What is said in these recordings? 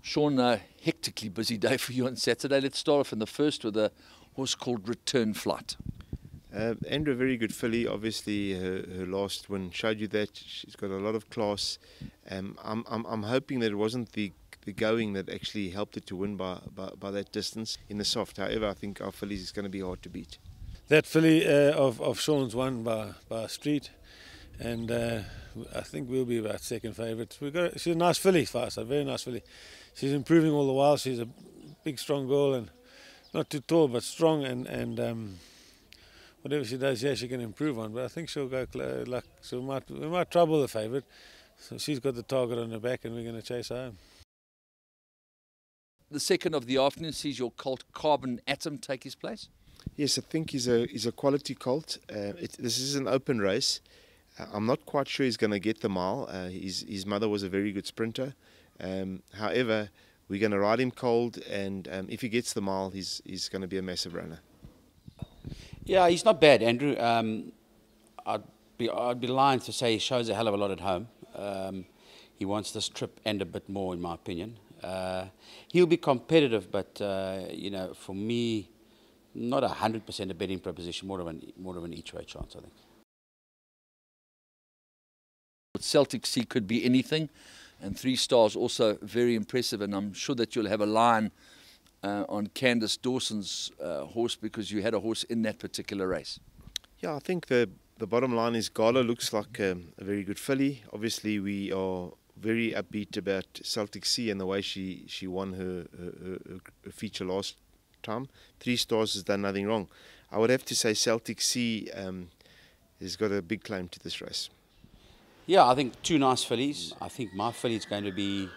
Sean, a hectically busy day for you on Saturday. Let's start off in the first with a horse called Return Flight. Andrew, a very good filly. Obviously, her last win showed you that she's got a lot of class. I'm hoping that it wasn't the going that actually helped her to win by that distance in the soft. However, I think our fillies is going to be hard to beat. That filly of Sean's won by Street, and I think we'll be about second favourites. She's a nice filly for us, a very nice filly. She's improving all the while. She's a big, strong girl, and not too tall, but strong, and whatever she does, yeah, she can improve on. But I think she'll go like we might trouble the favourite. So she's got the target on her back, and we're going to chase her home. The second of the afternoon sees your colt Carbon Atom take his place. Yes, I think he's a quality colt. This is an open race. I'm not quite sure he's going to get the mile. His mother was a very good sprinter. However, we're going to ride him cold, and if he gets the mile, he's going to be a massive runner. Yeah, he's not bad, Andrew. I'd be lying to say he shows a hell of a lot at home. He wants this trip and a bit more, in my opinion. He'll be competitive, but you know, for me, not 100% a betting proposition, more of an each-way chance, I think. Celtic Sea could be anything, and 3 stars also very impressive, and I'm sure that you'll have a line on Candice Dawson's horse, because you had a horse in that particular race. Yeah, I think the bottom line is Gala looks like a very good filly. Obviously, we are very upbeat about Celtic Sea and the way she won her feature last time. 3 stars has done nothing wrong. I would have to say Celtic Sea has got a big claim to this race. Yeah, I think 2 nice fillies. I think my filly is going to be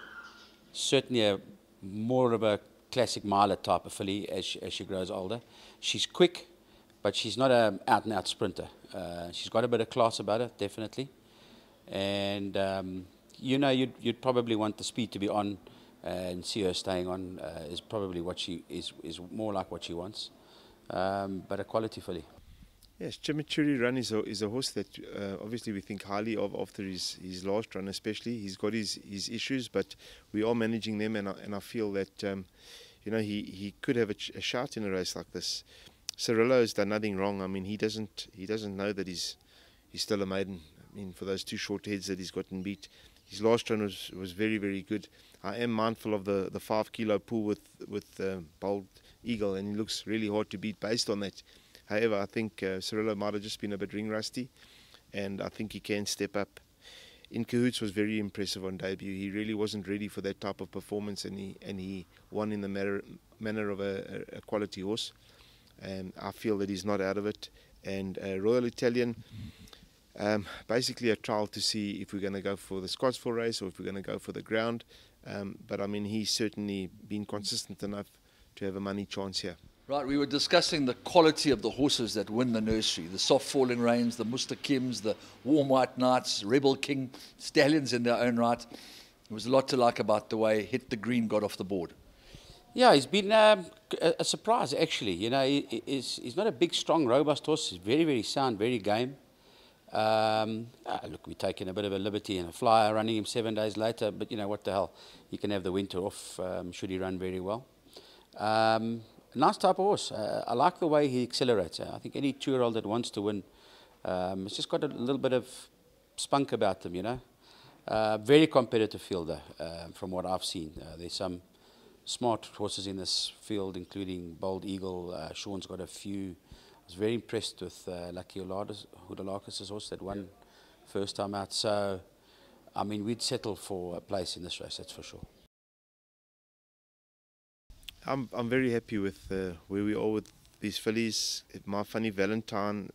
certainly more of a classic miler type of filly as she grows older. She's quick, but she's not an out-and-out sprinter. She's got a bit of class about her, definitely. And you know, you'd probably want the speed to be on, and see her staying on is probably what she is more like what she wants. But a quality filly. Yes, Chimichurri Run is a horse that obviously we think highly of after his last run, especially. He's got his issues, but we are managing them, and I feel that you know, he could have a shot in a race like this. Cirillo has done nothing wrong. I mean, he doesn't know that he's still a maiden. I mean, for those 2 short heads that he's gotten beat, his last run was very, very good. I am mindful of the 5 kilo pull with Bold Eagle, and he looks really hard to beat based on that. However, I think Cirillo might have just been a bit ring rusty, and I think he can step up. In Cahoots was very impressive on debut. He really wasn't ready for that type of performance, and he won in the manner of a quality horse. And I feel that he's not out of it. And Royal Italian, basically a trial to see if we're going to go for the Scottsville race or if we're going to go for the ground. But I mean, he's certainly been consistent enough to have a money chance here. Right, we were discussing the quality of the horses that win the nursery. The Soft Falling Rains, the Muster Kims, the Warm White Knights, Rebel King, stallions in their own right. There was a lot to like about the way Hit the Green got off the board. Yeah, he's been a surprise, actually. You know, he's not a big, strong, robust horse. He's very, very sound, very game. Look, we're taking a bit of a liberty and a flyer, running him 7 days later, but you know, what the hell. He can have the winter off, should he run very well. Nice type of horse. I like the way he accelerates. I think any 2-year-old that wants to win, it's just got a little bit of spunk about them, you know. Very competitive fielder, from what I've seen. There's some smart horses in this field, including Bold Eagle. Sean's got a few. I was very impressed with Lucky Houdalakis' horse that won first time out. So, I mean, we'd settle for a place in this race, that's for sure. I'm very happy with where we are with these fillies. My Funny Valentine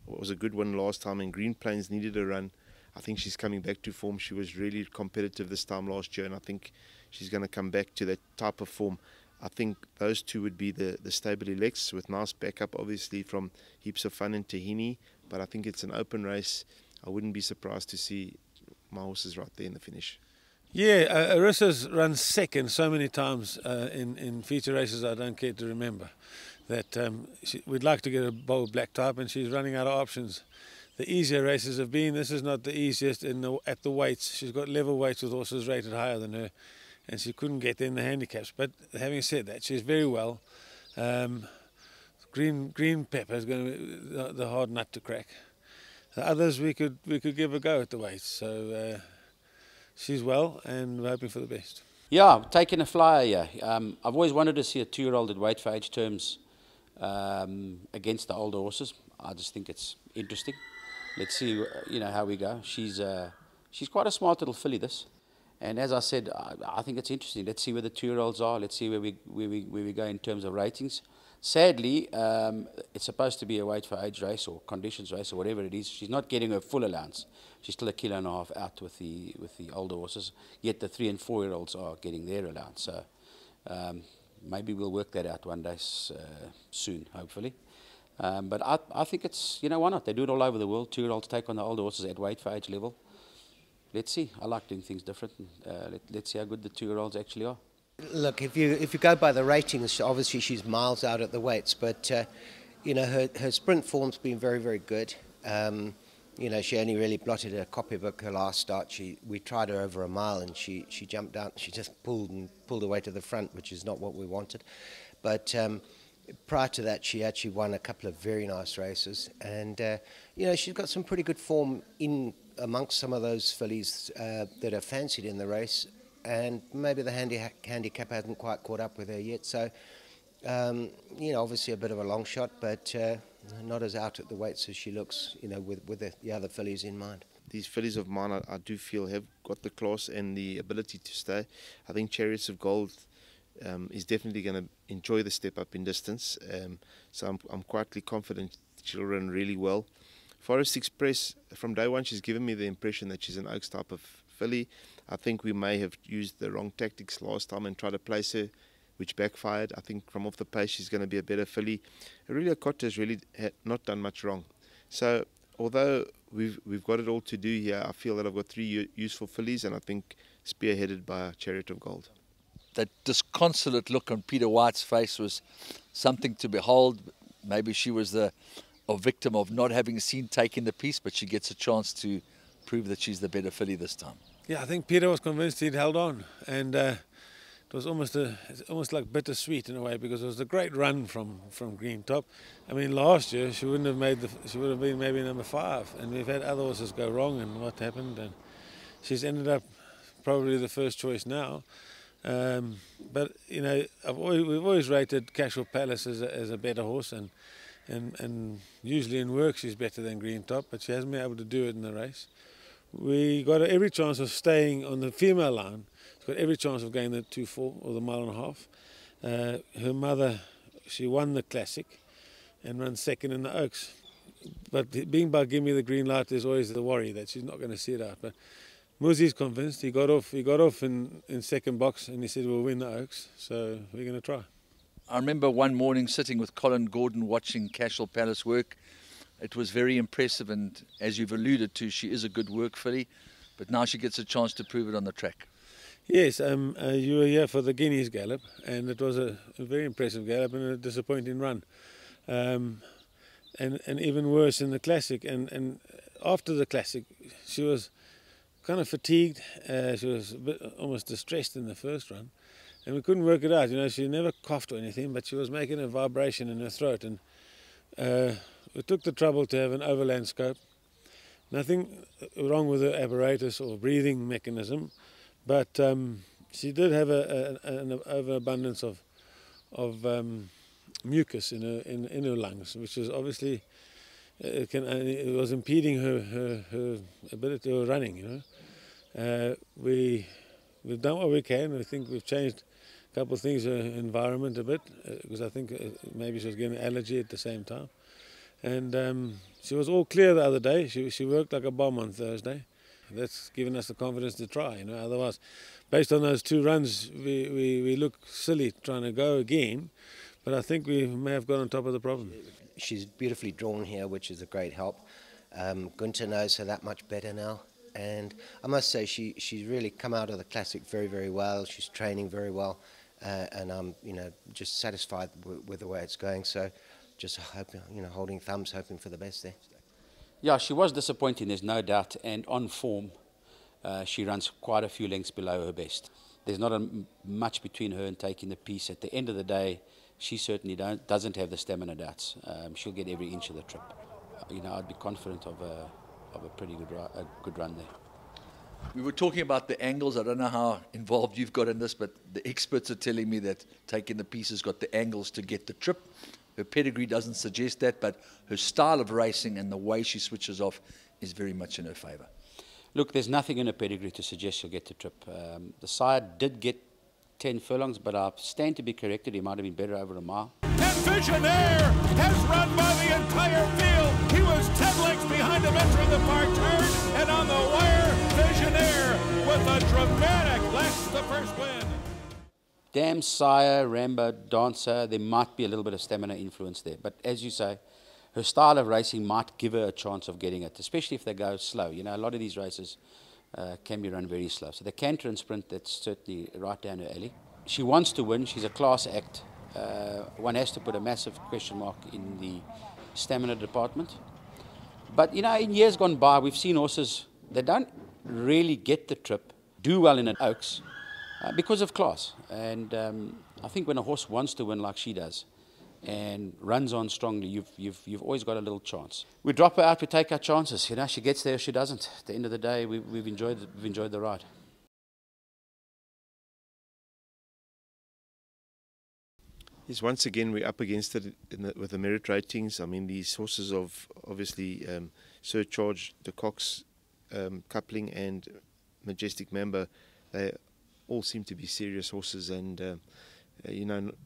was a good one last time, and Green Plains needed a run. I think she's coming back to form. She was really competitive this time last year, and I think she's going to come back to that type of form. I think those 2 would be the stable elects, with nice backup, obviously, from Heaps of Fun and Tahini. But I think it's an open race. I wouldn't be surprised to see my horses right there in the finish. Yeah, Arissa's run second so many times in feature races I don't care to remember. That we'd like to get a bold black type, and she's running out of options. The easier races have been. This is not the easiest at the weights. She's got level weights with horses rated higher than her, and she couldn't get in the handicaps. But having said that, she's very well. Green pepper is going to be the hard nut to crack. The others we could give a go at the weights. So she's well, and we're hoping for the best. Yeah, taking a flyer. Yeah, I've always wanted to see a 2-year-old at weight for age terms against the older horses. I just think it's interesting. Let's see, how we go. She's quite a smart little filly, this. And as I said, I think it's interesting. Let's see where the 2-year-olds are. Let's see where we go in terms of ratings. Sadly, it's supposed to be a weight for age race or conditions race or whatever it is. She's not getting her full allowance. She's still 1.5 kilos out with the older horses. Yet the 3- and 4-year-olds are getting their allowance. So maybe we'll work that out one day soon, hopefully. But I think it's, why not? They do it all over the world. 2-year-olds take on the older horses at weight for age level. Let's see. I like doing things different. Let's see how good the 2-year-olds actually are. Look, if you go by the ratings, obviously she's miles out at the weights, but her sprint form's been very, very good. She only really blotted her copybook her last start. We tried her over a mile and she jumped out. She just pulled away to the front, which is not what we wanted. But prior to that, she actually won a couple of very nice races, and she's got some pretty good form in amongst some of those fillies that are fancied in the race. And maybe the handicap hasn't quite caught up with her yet. So, obviously a bit of a long shot, but not as out at the weights as she looks, with the other fillies in mind. These fillies of mine, I do feel have got the class and the ability to stay. I think Chariots of Gold is definitely going to enjoy the step up in distance. So I'm quietly confident she'll run really well. Forest Express, from day one, she's given me the impression that she's an Oaks type of filly. I think we may have used the wrong tactics last time and tried to place her, which backfired. I think from off the pace she's going to be a better filly. Aurelia Cotta has really not done much wrong. So although we've got it all to do here, I feel that I've got 3 useful fillies, and I think spearheaded by Chariot of Gold. That disconsolate look on Peter White's face was something to behold. Maybe she was a victim of not having seen taking the piece, but she gets a chance to prove that she's the better filly this time. Yeah, I think Peter was convinced he'd held on, and it was almost like bittersweet in a way, because it was a great run from Green Top. I mean, last year she would have been maybe number 5, and we've had other horses go wrong, and what happened, and she's ended up probably the first choice now. But we've always rated Casual Palace as a better horse, and usually in work she's better than Green Top, but she hasn't been able to do it in the race. We got every chance of staying on the female line. She's got every chance of going the 2-4 or the 1.5 miles. Her mother, she won the Classic and ran second in the Oaks. But being by Give Me the Green Light, there's always the worry that she's not going to see it out. But Muzi's convinced. He got off in second box, and he said we'll win the Oaks. So we're going to try. I remember one morning sitting with Colin Gordon watching Cashel Palace work. It was very impressive, and as you've alluded to, she is a good work filly, but now she gets a chance to prove it on the track. Yes, you were here for the Guineas Gallop, and it was a very impressive gallop and a disappointing run. And even worse in the Classic. And after the Classic, she was kind of fatigued. She was a bit almost distressed in the first run, and we couldn't work it out. She never coughed or anything, but she was making a vibration in her throat, and we took the trouble to have an overland scope. Nothing wrong with her apparatus or breathing mechanism, but she did have an overabundance of mucus in her lungs, which is obviously it was impeding her ability of running. We've done what we can. I think we've changed a couple of things, her environment a bit, because I think maybe she was getting an allergy at the same time. And she was all clear the other day. She worked like a bomb on Thursday. That's given us the confidence to try. Otherwise, based on those 2 runs, we look silly trying to go again. But I think we may have got on top of the problem. She's beautifully drawn here, which is a great help. Gunter knows her that much better now. And I must say, she's really come out of the Classic very, very well. She's training very well. And I'm, just satisfied with the way it's going. So just hoping, holding thumbs, hoping for the best there. Yeah, she was disappointing, there's no doubt, and on form, she runs quite a few lengths below her best. there's not much between her and taking the piece. At the end of the day, she certainly doesn't have the stamina doubts. She'll get every inch of the trip. I'd be confident of a pretty good run there. We were talking about the angles. I don't know how involved you've got in this, but the experts are telling me that taking the piece has got the angles to get the trip. Her pedigree doesn't suggest that, but her style of racing and the way she switches off is very much in her favour. Look, there's nothing in her pedigree to suggest she'll get the trip. The sire did get 10 furlongs, but I stand to be corrected. He might have been better over a mile. And Visionaire has run by the entire field. He was 10 lengths behind him entering the far turn, and on the wire, Visionaire with a dramatic that's the first win. Dam, Sire, Rambo, Dancer, there might be a little bit of stamina influence there. But as you say, her style of racing might give her a chance of getting it, especially if they go slow. A lot of these races can be run very slow. So the canter and sprint, that's certainly right down her alley. She wants to win. She's a class act. One has to put a massive question mark in the stamina department. But, in years gone by, we've seen horses that don't really get the trip, do well in an Oaks, because of class. And I think when a horse wants to win like she does and runs on strongly, you've always got a little chance. We drop her out, we take our chances. She gets there, she doesn't. At the end of the day, we've enjoyed the ride. Yes, once again we're up against it with the merit ratings. I mean, these horses of obviously Surcharge, the Cox coupling and Majestic Member, they all seem to be serious horses, and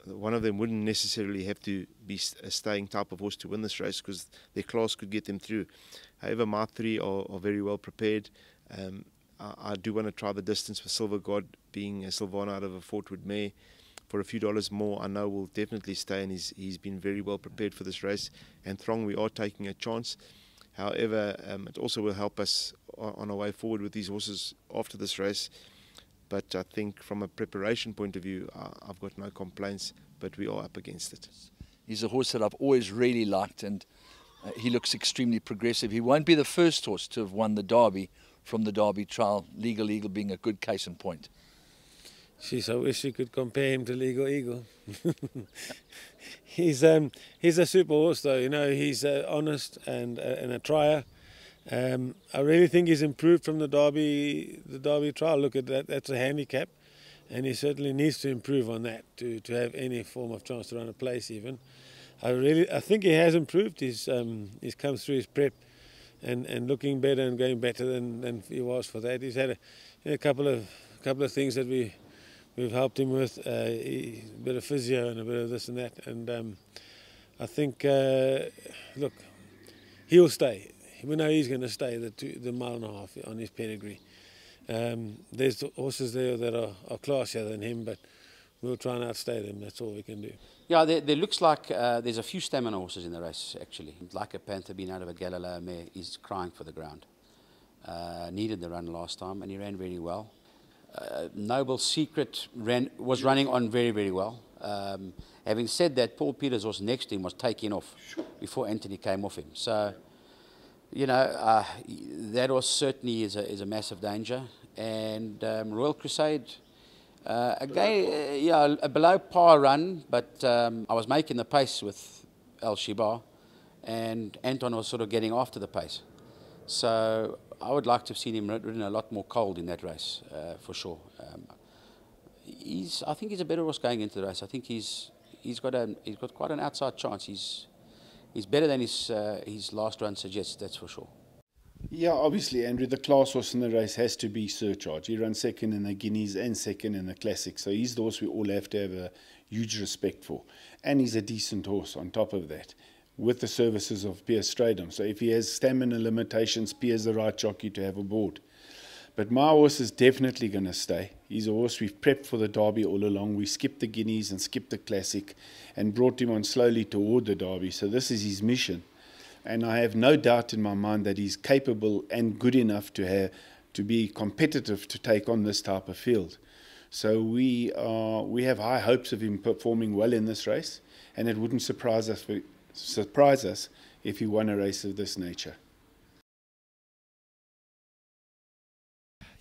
one of them wouldn't necessarily have to be a staying type of horse to win this race because their class could get them through. However, my three are very well prepared. I do want to try the distance with Silver God, being a Silvana out of a Fort Wood mare. For a few dollars more, I know will definitely stay, and he's been very well prepared for this race. And Throng, we are taking a chance. However, it also will help us on our way forward with these horses after this race. But I think from a preparation point of view, I've got no complaints, but we are up against it. He's a horse that I've always really liked, and he looks extremely progressive. He won't be the first horse to have won the Derby from the Derby trial, Legal Eagle being a good case in point. Jeez, I wish you could compare him to Legal Eagle. He's a super horse, though. He's honest and a trier. I really think he's improved from the Derby trial. Look at that; that's a handicap, and he certainly needs to improve on that to have any form of chance to run a place. Even, I think he has improved. He's come through his prep, and looking better and going better than he was for that. He's had a couple of things that we've helped him with, a bit of physio and a bit of this and that, and I think look, he'll stay. We know he's going to stay the mile and a half on his pedigree. There's horses there that are classier than him, but we'll try and outstay them. That's all we can do. Yeah, there looks like there's a few stamina horses in the race, actually. Like a Panther being out of a Galileo mare, he's crying for the ground. Needed the run last time, and he ran very well. Noble Secret was running on very, very well. Having said that, Paul Peters' horse next to him was taking off before Anthony came off him. So, that horse certainly is a massive danger. And Royal Crusade, again, a below par run, but I was making the pace with El Shibar, and Anton was sort of getting after the pace. So I would like to have seen him ridden a lot more cold in that race, for sure. I think he's a better horse going into the race. I think he's got quite an outside chance. He's better than his last run suggests, that's for sure. Yeah, obviously, Andrew, the class horse in the race has to be Surcharge. He runs second in the Guineas and second in the Classic, so he's the horse we all have to have a huge respect for. And he's a decent horse on top of that, with the services of Piers Stradom. So if he has stamina limitations, Piers the right jockey to have aboard. But my horse is definitely going to stay. He's a horse we've prepped for the Derby all along. We skipped the Guineas and skipped the Classic and brought him on slowly toward the Derby. So this is his mission. And I have no doubt in my mind that he's capable and good enough to be competitive to take on this type of field. So we have high hopes of him performing well in this race, and it wouldn't surprise us if he won a race of this nature.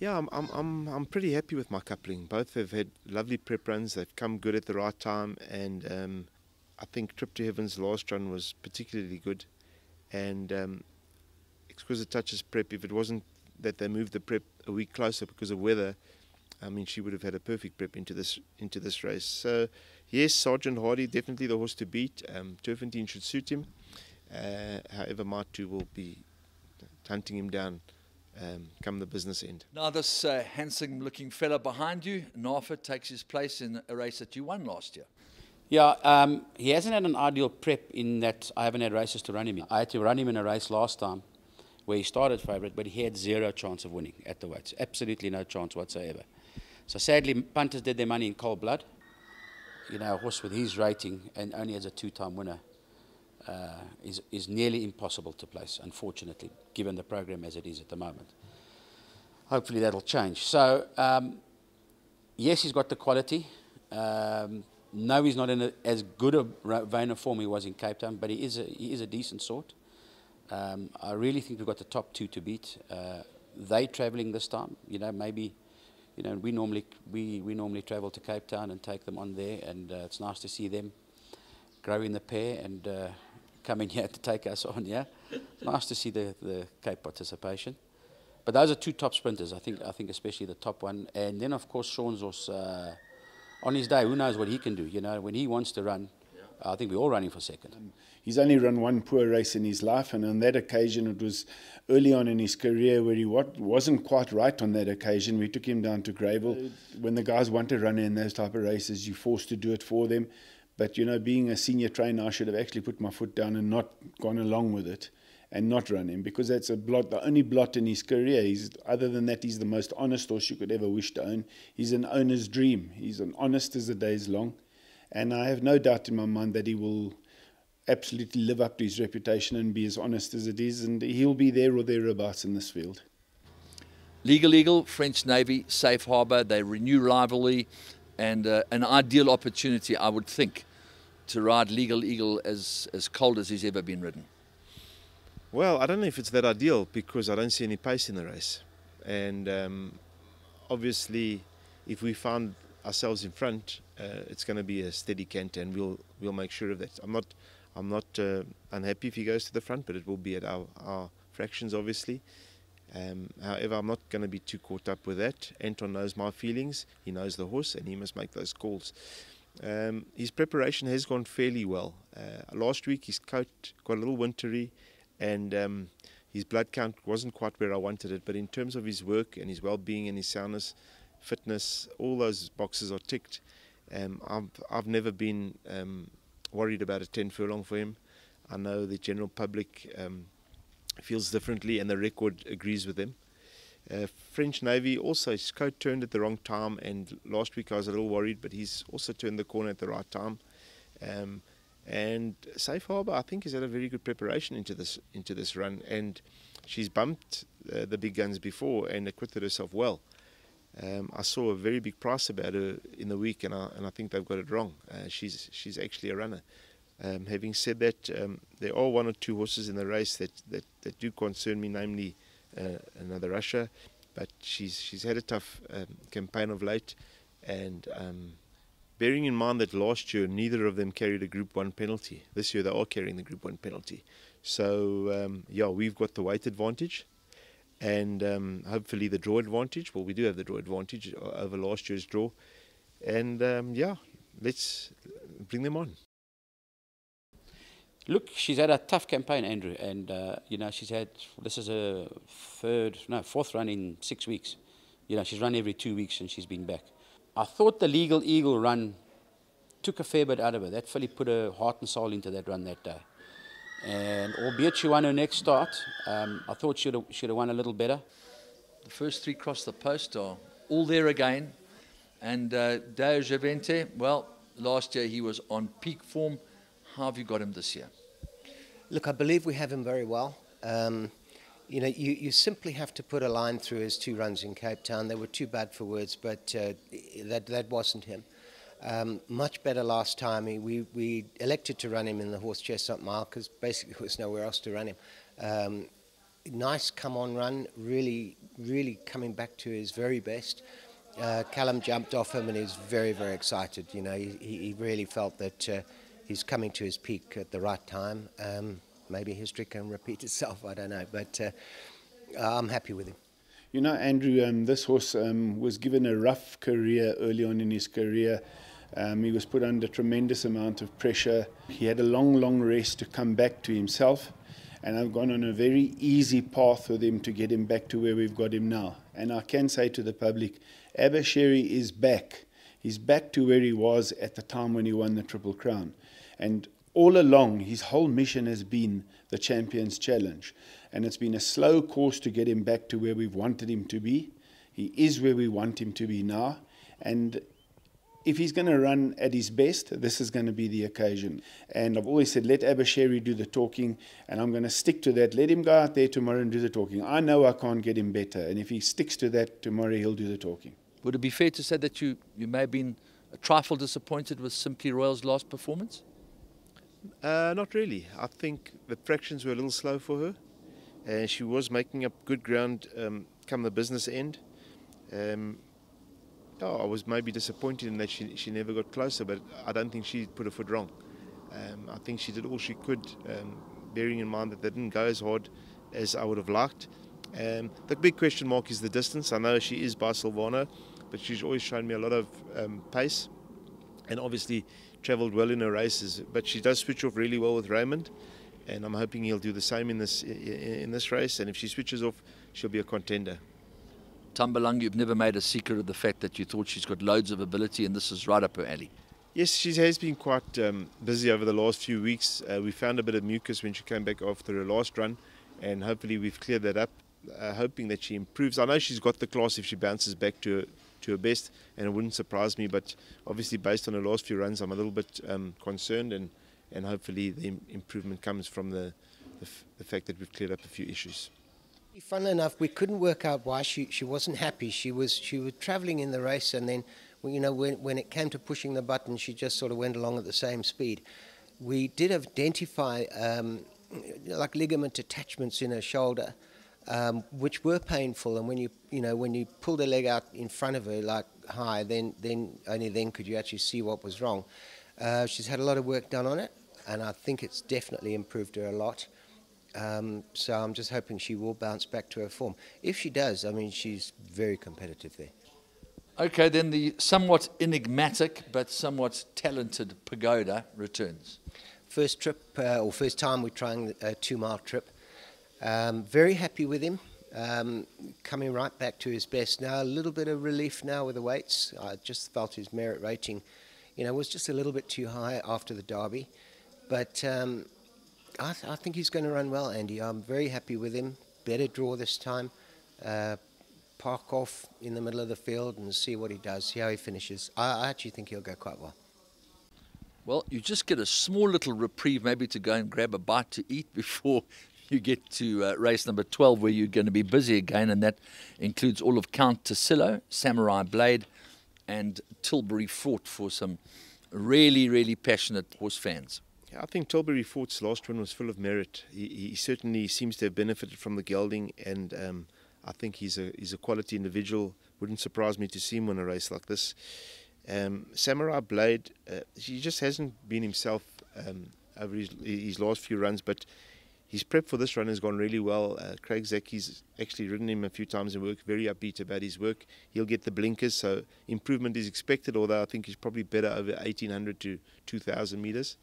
Yeah, I'm pretty happy with my coupling. Both have had lovely prep runs. They've come good at the right time, and I think Trip to Heaven's last run was particularly good. And Exquisite Touch's prep, if it wasn't that they moved the prep a week closer because of weather, I mean, she would have had a perfect prep into this race. So yes, Sergeant Hardy, definitely the horse to beat. Turfentine should suit him. However, Matu will be hunting him down come the business end. Now this handsome-looking fella behind you, Nafa, takes his place in a race that you won last year. Yeah, he hasn't had an ideal prep in that I haven't had races to run him in. I had to run him in a race last time where he started favourite, but he had zero chance of winning at the weights. Absolutely no chance whatsoever. So sadly, punters did their money in cold blood. You know, a horse with his rating and only as a two-time winner is nearly impossible to place, unfortunately, given the program as it is at the moment. Hopefully that'll change. So, yes, he's got the quality. No, he's not in as good a vein of form he was in Cape Town, but he is a decent sort. I really think we've got the top two to beat. They travelling this time, you know, maybe, you know, we normally travel to Cape Town and take them on there, and it's nice to see them grow in the pair and come in here to take us on. Yeah, nice to see the Cape participation. But those are two top sprinters. I think especially the top one, and then of course Sean's also on his day. Who knows what he can do? You know, when he wants to run, I think we're all running for second. He's only run one poor race in his life, and on that occasion, it was early on in his career where he wasn't quite right on that occasion. We took him down to Greyville. When the guys want to run in those type of races, you're forced to do it for them. But, you know, being a senior trainer, I should have actually put my foot down and not gone along with it and not run him, because that's a blot, the only blot in his career. Other than that, he's the most honest horse you could ever wish to own. He's an owner's dream. He's as honest as the day is long. And I have no doubt in my mind that he will absolutely live up to his reputation and be as honest as it is, and he'll be there or thereabouts in this field. Legal Eagle, French Navy, Safe Harbour, they renew rivalry, and an ideal opportunity, I would think, to ride Legal Eagle as cold as he's ever been ridden. Well, I don't know if it's that ideal, because I don't see any pace in the race. And obviously, if we found ourselves in front, it's going to be a steady canter, and we'll make sure of that. I'm not unhappy if he goes to the front, but it will be at our fractions, obviously. However, I'm not going to be too caught up with that. Anton knows my feelings. He knows the horse, and he must make those calls. His preparation has gone fairly well. Last week, his coat got a little wintry, and his blood count wasn't quite where I wanted it. But in terms of his work and his well-being and his soundness, fitness, all those boxes are ticked. I've never been worried about a 10 furlong for him. I know the general public feels differently, and the record agrees with them. French Navy also, his coat turned at the wrong time, and last week I was a little worried, but he's also turned the corner at the right time. And Safe Harbour, I think, has had a very good preparation into this run, and she's bumped the big guns before and acquitted herself well. I saw a very big price about her in the week, and I think they've got it wrong. She's actually a runner. Having said that, there are one or two horses in the race that do concern me, namely another Russia, but she's had a tough campaign of late, and bearing in mind that last year neither of them carried a Group 1 penalty. This year they are carrying the Group 1 penalty. So yeah, we've got the weight advantage, and hopefully the draw advantage. Well, we do have the draw advantage over last year's draw, and yeah, let's bring them on. Look, she's had a tough campaign, Andrew, and you know, this is her fourth run in 6 weeks. You know, she's run every 2 weeks and she's been back. I thought the Legal Eagle run took a fair bit out of her. That filly put her heart and soul into that run that day. And albeit she won her next start, I thought she'd have won a little better. The first three across the post are all there again. And Deo Javente, well, last year he was on peak form. How have you got him this year? Look, I believe we have him very well. You know, you simply have to put a line through his 2 runs in Cape Town. They were too bad for words, but that wasn't him. Much better last time. We elected to run him in the Horse Chestnut Mile because basically there was nowhere else to run him. Nice come-on run, really really coming back to his very best. Callum jumped off him and he was very, very excited. You know, he really felt that he's coming to his peak at the right time. Maybe history can repeat itself, I don't know, but I'm happy with him. You know, Andrew, this horse was given a rough career early on in his career. He was put under tremendous amount of pressure. He had a long rest to come back to himself. And I've gone on a very easy path with him to get him back to where we've got him now. And I can say to the public, Abashiri is back. He's back to where he was at the time when he won the Triple Crown. And all along, his whole mission has been the Champions Challenge. And it's been a slow course to get him back to where we've wanted him to be. He is where we want him to be now. And if he's going to run at his best, this is going to be the occasion. And I've always said, let Abashiri do the talking, and I'm going to stick to that. Let him go out there tomorrow and do the talking. I know I can't get him better, and if he sticks to that tomorrow, he'll do the talking. Would it be fair to say that you may have been a trifle disappointed with Simply Royal's last performance? Not really. I think the fractions were a little slow for her. She was making up good ground come the business end. I was maybe disappointed in that she never got closer, but I don't think she put her foot wrong. I think she did all she could, bearing in mind that they didn't go as hard as I would have liked. The big question mark is the distance. I know she is by Silvano, but she's always shown me a lot of pace and obviously travelled well in her races. But she does switch off really well with Raymond, and I'm hoping he'll do the same in this race. And if she switches off, she'll be a contender. Tambalang, you've never made a secret of the fact that you thought she's got loads of ability and this is right up her alley. Yes, she has been quite busy over the last few weeks. We found a bit of mucus when she came back after her last run, and hopefully we've cleared that up, hoping that she improves. I know she's got the class if she bounces back to her best, and it wouldn't surprise me, but obviously based on her last few runs I'm a little bit concerned, and hopefully the improvement comes from the fact that we've cleared up a few issues. Funnily enough, we couldn't work out why she wasn't happy. She was travelling in the race, and then when it came to pushing the button, she just sort of went along at the same speed. We did identify like ligament attachments in her shoulder, which were painful. And when you pulled her leg out in front of her like high, then only then could you actually see what was wrong. She's had a lot of work done on it, and I think it's definitely improved her a lot. So I'm just hoping she will bounce back to her form. If she does, I mean, she's very competitive there. Okay, then the somewhat enigmatic but somewhat talented Pagoda returns. First time we're trying a 2-mile trip. Very happy with him. Coming right back to his best now. A little bit of relief now with the weights. I just felt his merit rating, was just a little bit too high after the Derby. But I think he's going to run well, Andy. I'm very happy with him. Better draw this time. Park off in the middle of the field and see what he does, see how he finishes. I actually think he'll go quite well. Well, you just get a small little reprieve maybe to go and grab a bite to eat before you get to race number 12, where you're going to be busy again, and that includes all of Count Tassilo, Samurai Blade, and Tilbury Fort for some really passionate horse fans. I think Tilbury Fort's last run was full of merit. He certainly seems to have benefited from the gelding, and I think he's a quality individual. Wouldn't surprise me to see him win a race like this. Samurai Blade, he just hasn't been himself over his last few runs, but his prep for this run has gone really well. Craig Zaki's actually ridden him a few times in work, very upbeat about his work. He'll get the blinkers, so improvement is expected, although I think he's probably better over 1,800 to 2,000 metres.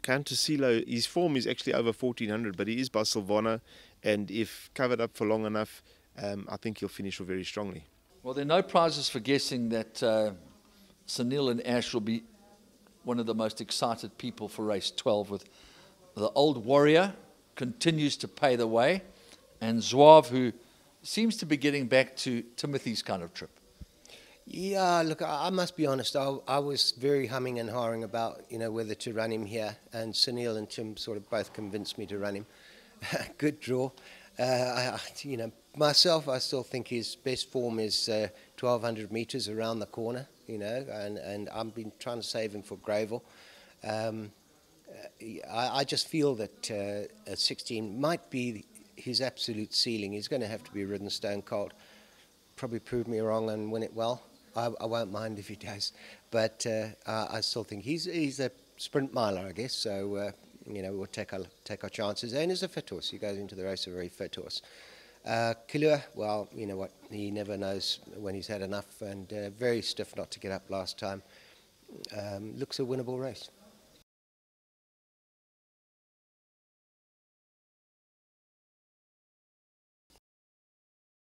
Count Tassilo, his form is actually over 1,400, but he is by Silvano, and if covered up for long enough, I think he'll finish very strongly. Well, there are no prizes for guessing that Sunil and Ash will be one of the most excited people for race 12, with the Old Warrior continues to pay the way, and Zouave, who seems to be getting back to Timothy's kind of trip. Yeah, look, I must be honest. I was very humming and hawing about, whether to run him here, and Sunil and Tim sort of both convinced me to run him. Good draw. Myself, I still think his best form is 1,200 metres around the corner, and I've been trying to save him for Gravel. I just feel that 16 might be his absolute ceiling. He's going to have to be ridden stone cold. Probably prove me wrong and win it well. I won't mind if he does, but I still think he's a sprint miler, I guess. So we'll take our chances. And he's a fit horse. He goes into the race a very fit horse. Kilua, well, you know what? He never knows when he's had enough, and very stiff not to get up last time. Looks a winnable race.